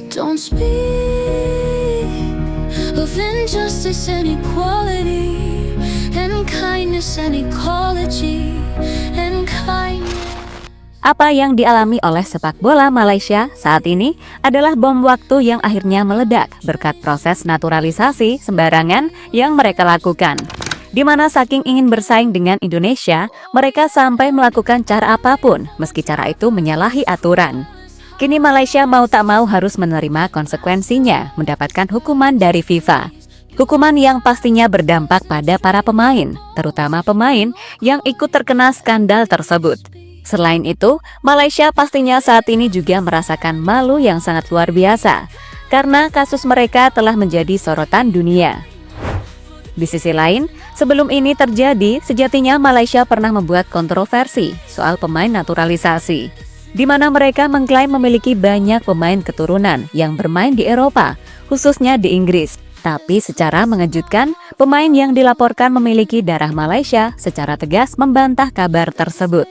Don't speak of injustice and equality, and kindness and ecology, and kindness. Apa yang dialami oleh sepak bola Malaysia saat ini adalah bom waktu yang akhirnya meledak berkat proses naturalisasi sembarangan yang mereka lakukan. Di mana saking ingin bersaing dengan Indonesia, mereka sampai melakukan cara apapun meski cara itu menyalahi aturan. Kini Malaysia mau tak mau harus menerima konsekuensinya, mendapatkan hukuman dari FIFA. Hukuman yang pastinya berdampak pada para pemain, terutama pemain yang ikut terkena skandal tersebut. Selain itu, Malaysia pastinya saat ini juga merasakan malu yang sangat luar biasa, karena kasus mereka telah menjadi sorotan dunia. Di sisi lain, sebelum ini terjadi, sejatinya Malaysia pernah membuat kontroversi soal pemain naturalisasi, di mana mereka mengklaim memiliki banyak pemain keturunan yang bermain di Eropa, khususnya di Inggris. Tapi secara mengejutkan, pemain yang dilaporkan memiliki darah Malaysia secara tegas membantah kabar tersebut.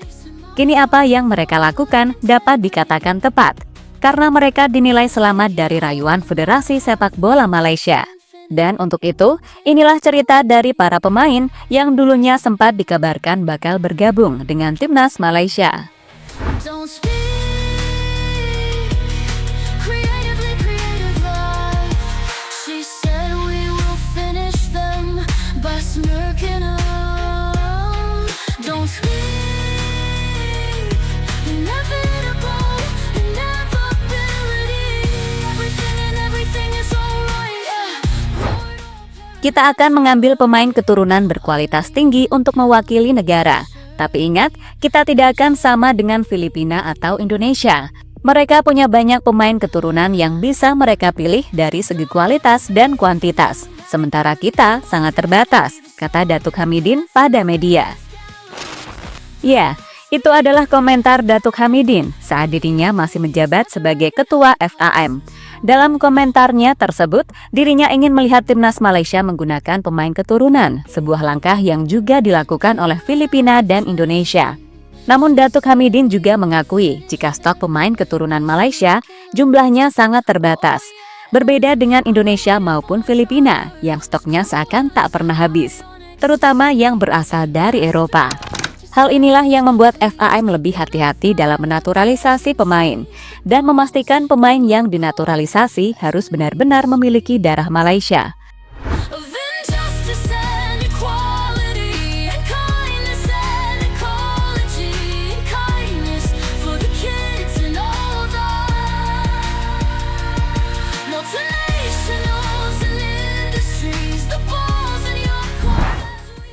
Kini apa yang mereka lakukan dapat dikatakan tepat, karena mereka dinilai selamat dari rayuan Federasi Sepak Bola Malaysia. Dan untuk itu, inilah cerita dari para pemain yang dulunya sempat dikabarkan bakal bergabung dengan timnas Malaysia. Don't speak creatively, creative life. She said we will finish them by smirking them. Don't speak inevitable, inevitability. Everything is alright, yeah. Kita akan mengambil pemain keturunan berkualitas tinggi untuk mewakili negara. Tapi ingat, kita tidak akan sama dengan Filipina atau Indonesia. Mereka punya banyak pemain keturunan yang bisa mereka pilih dari segi kualitas dan kuantitas. Sementara kita sangat terbatas, kata Datuk Hamidin pada media. Ya, itu adalah komentar Datuk Hamidin saat dirinya masih menjabat sebagai Ketua FAM. Dalam komentarnya tersebut, dirinya ingin melihat timnas Malaysia menggunakan pemain keturunan, sebuah langkah yang juga dilakukan oleh Filipina dan Indonesia. Namun Datuk Hamidin juga mengakui jika stok pemain keturunan Malaysia jumlahnya sangat terbatas. Berbeda dengan Indonesia maupun Filipina yang stoknya seakan tak pernah habis, terutama yang berasal dari Eropa. Hal inilah yang membuat FAM lebih hati-hati dalam menaturalisasi pemain dan memastikan pemain yang dinaturalisasi harus benar-benar memiliki darah Malaysia. Of injustice and equality, and kindness and ecology, and kindness for the kids and all that. Multinationals and industries, the balls in your court.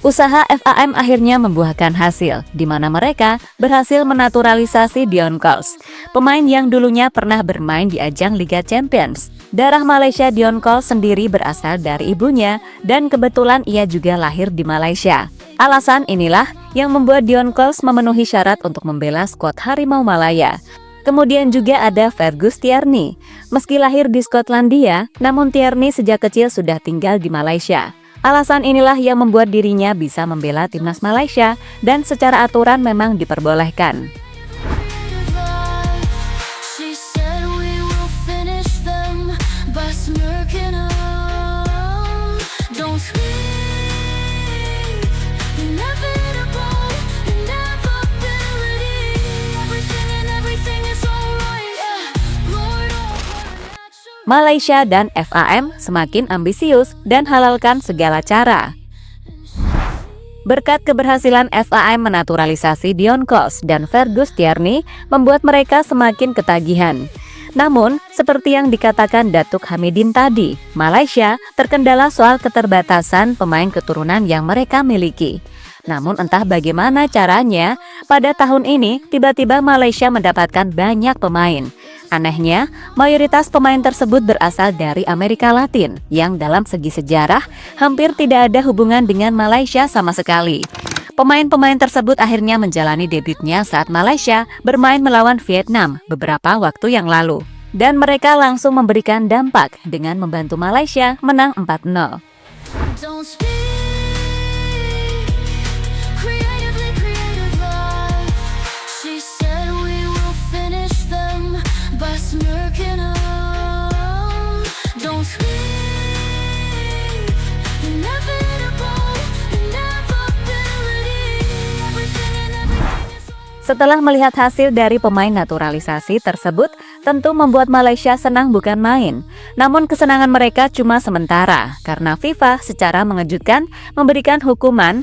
Usaha FAM akhirnya membuahkan hasil, di mana mereka berhasil menaturalisasi Dion Coles, pemain yang dulunya pernah bermain di ajang Liga Champions. Darah Malaysia Dion Coles sendiri berasal dari ibunya, dan kebetulan ia juga lahir di Malaysia. Alasan inilah yang membuat Dion Coles memenuhi syarat untuk membela skuad Harimau Malaya. Kemudian juga ada Fergus Tierney. Meski lahir di Skotlandia, namun Tierney sejak kecil sudah tinggal di Malaysia. Alasan inilah yang membuat dirinya bisa membela timnas Malaysia dan secara aturan memang diperbolehkan. She said we will finish them by smirking them. Don't speak inevitable, inevitability. Everything is alright, yeah. Lord, Malaysia dan FAM semakin ambisius dan halalkan segala cara. Berkat keberhasilan FAM menaturalisasi Dion Coles dan Fergus Tierney membuat mereka semakin ketagihan. Namun, seperti yang dikatakan Datuk Hamidin tadi, Malaysia terkendala soal keterbatasan pemain keturunan yang mereka miliki. Namun entah bagaimana caranya, pada tahun ini tiba-tiba Malaysia mendapatkan banyak pemain. Anehnya, mayoritas pemain tersebut berasal dari Amerika Latin, yang dalam segi sejarah hampir tidak ada hubungan dengan Malaysia sama sekali. Pemain-pemain tersebut akhirnya menjalani debutnya saat Malaysia bermain melawan Vietnam beberapa waktu yang lalu. Dan mereka langsung memberikan dampak dengan membantu Malaysia menang 4-0. don't speak creatively, creative life. She said we will finish them by smirking them. Setelah melihat hasil dari pemain naturalisasi tersebut, tentu membuat Malaysia senang bukan main. Namun kesenangan mereka cuma sementara, karena FIFA secara mengejutkan memberikan hukuman.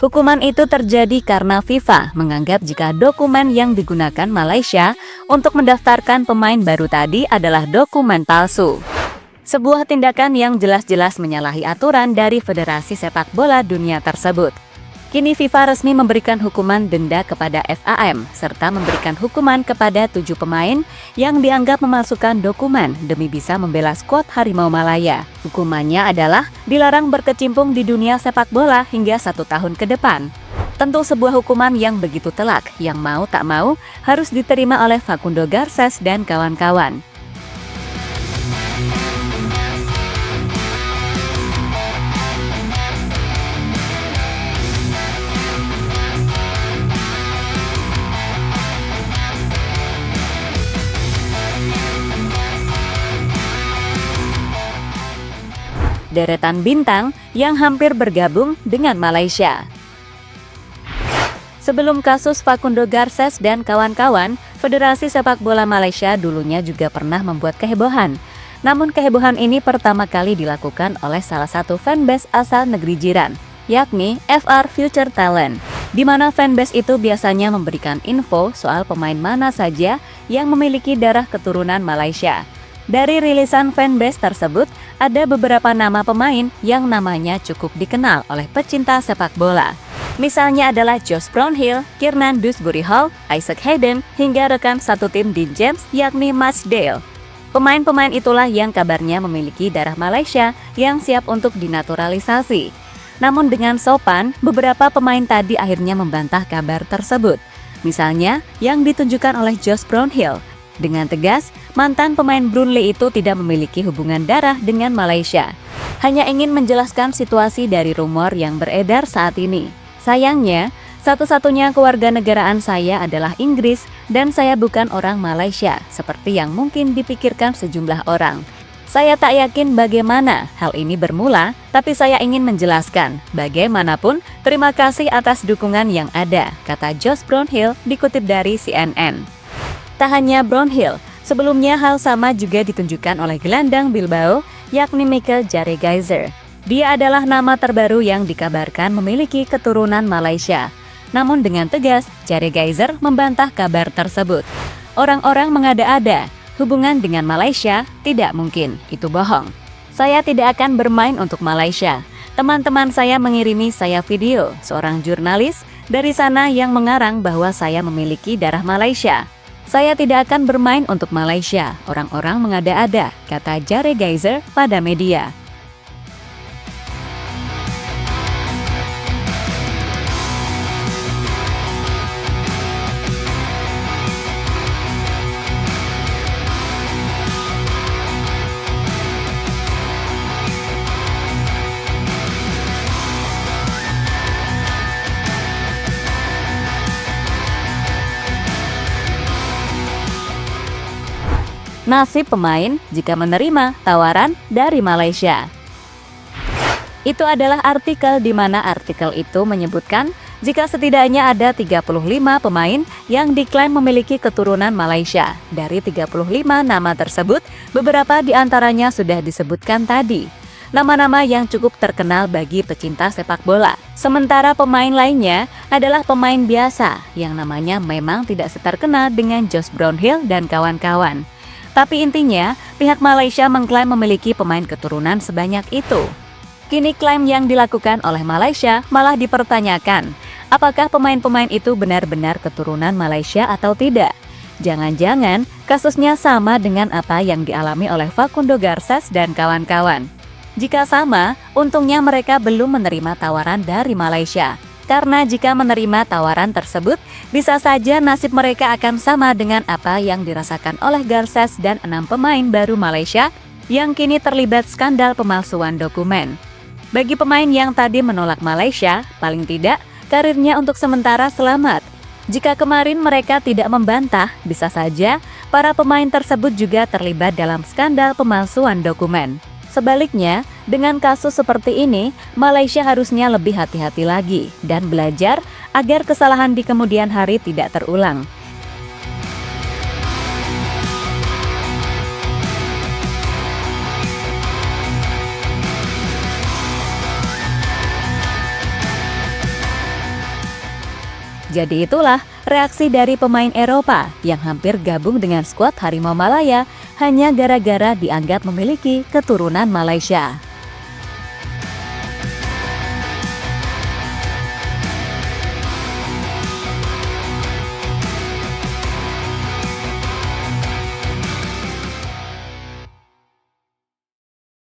Hukuman itu terjadi karena FIFA menganggap jika dokumen yang digunakan Malaysia untuk mendaftarkan pemain baru tadi adalah dokumen palsu. Sebuah tindakan yang jelas-jelas menyalahi aturan dari Federasi Sepak Bola Dunia tersebut. Kini FIFA resmi memberikan hukuman denda kepada FAM, serta memberikan hukuman kepada 7 pemain yang dianggap memasukkan dokumen demi bisa membela skuad Harimau Malaya. Hukumannya adalah dilarang berkecimpung di dunia sepak bola hingga 1 tahun ke depan. Tentu sebuah hukuman yang begitu telak, yang mau tak mau harus diterima oleh Facundo Garcés dan kawan-kawan. Deretan bintang yang hampir bergabung dengan Malaysia. Sebelum kasus Facundo Garcés dan kawan-kawan, Federasi Sepak Bola Malaysia dulunya juga pernah membuat kehebohan. Namun kehebohan ini pertama kali dilakukan oleh salah satu fanbase asal negeri jiran, yakni FR Future Talent, di mana fanbase itu biasanya memberikan info soal pemain mana saja yang memiliki darah keturunan Malaysia. Dari rilisan fanbase tersebut, ada beberapa nama pemain yang namanya cukup dikenal oleh pecinta sepak bola. Misalnya adalah Josh Brownhill, Kiernan Dewsbury Hall, Isaac Hayden, hingga rekan satu tim Dean James yakni Match Dale. Pemain-pemain itulah yang kabarnya memiliki darah Malaysia yang siap untuk dinaturalisasi. Namun dengan sopan, beberapa pemain tadi akhirnya membantah kabar tersebut. Misalnya yang ditunjukkan oleh Josh Brownhill. Dengan tegas, mantan pemain Burnley itu tidak memiliki hubungan darah dengan Malaysia. Hanya ingin menjelaskan situasi dari rumor yang beredar saat ini. Sayangnya, satu-satunya kewarganegaraan saya adalah Inggris dan saya bukan orang Malaysia, seperti yang mungkin dipikirkan sejumlah orang. Saya tak yakin bagaimana hal ini bermula, tapi saya ingin menjelaskan. Bagaimanapun, terima kasih atas dukungan yang ada, kata Josh Brownhill dikutip dari CNN. Tak hanya Brownhill, sebelumnya hal sama juga ditunjukkan oleh gelandang Bilbao, yakni Mikel Jarregijzer. Dia adalah nama terbaru yang dikabarkan memiliki keturunan Malaysia. Namun dengan tegas, Jarregijzer membantah kabar tersebut. Orang-orang mengada-ada, hubungan dengan Malaysia tidak mungkin, itu bohong. Saya tidak akan bermain untuk Malaysia. Teman-teman saya mengirimi saya video, seorang jurnalis dari sana yang mengarang bahwa saya memiliki darah Malaysia. Saya tidak akan bermain untuk Malaysia, orang-orang mengada-ada, kata Jarregijzer pada media. Nasib pemain jika menerima tawaran dari Malaysia. Itu adalah artikel di mana artikel itu menyebutkan jika setidaknya ada 35 pemain yang diklaim memiliki keturunan Malaysia. Dari 35 nama tersebut, beberapa di antaranya sudah disebutkan tadi. Nama-nama yang cukup terkenal bagi pecinta sepak bola. Sementara pemain lainnya adalah pemain biasa yang namanya memang tidak seterkenal dengan Josh Brownhill dan kawan-kawan. Tapi intinya, pihak Malaysia mengklaim memiliki pemain keturunan sebanyak itu. Kini klaim yang dilakukan oleh Malaysia malah dipertanyakan, apakah pemain-pemain itu benar-benar keturunan Malaysia atau tidak? Jangan-jangan kasusnya sama dengan apa yang dialami oleh Facundo Garcés dan kawan-kawan. Jika sama, untungnya mereka belum menerima tawaran dari Malaysia. Karena jika menerima tawaran tersebut, bisa saja nasib mereka akan sama dengan apa yang dirasakan oleh Garcés dan 6 pemain baru Malaysia yang kini terlibat skandal pemalsuan dokumen. Bagi pemain yang tadi menolak Malaysia, paling tidak karirnya untuk sementara selamat. Jika kemarin mereka tidak membantah, bisa saja para pemain tersebut juga terlibat dalam skandal pemalsuan dokumen. Sebaliknya, Dengan kasus seperti ini, Malaysia harusnya lebih hati-hati lagi dan belajar agar kesalahan di kemudian hari tidak terulang. Jadi itulah reaksi dari pemain Eropa yang hampir gabung dengan skuad Harimau Malaya hanya gara-gara dianggap memiliki keturunan Malaysia.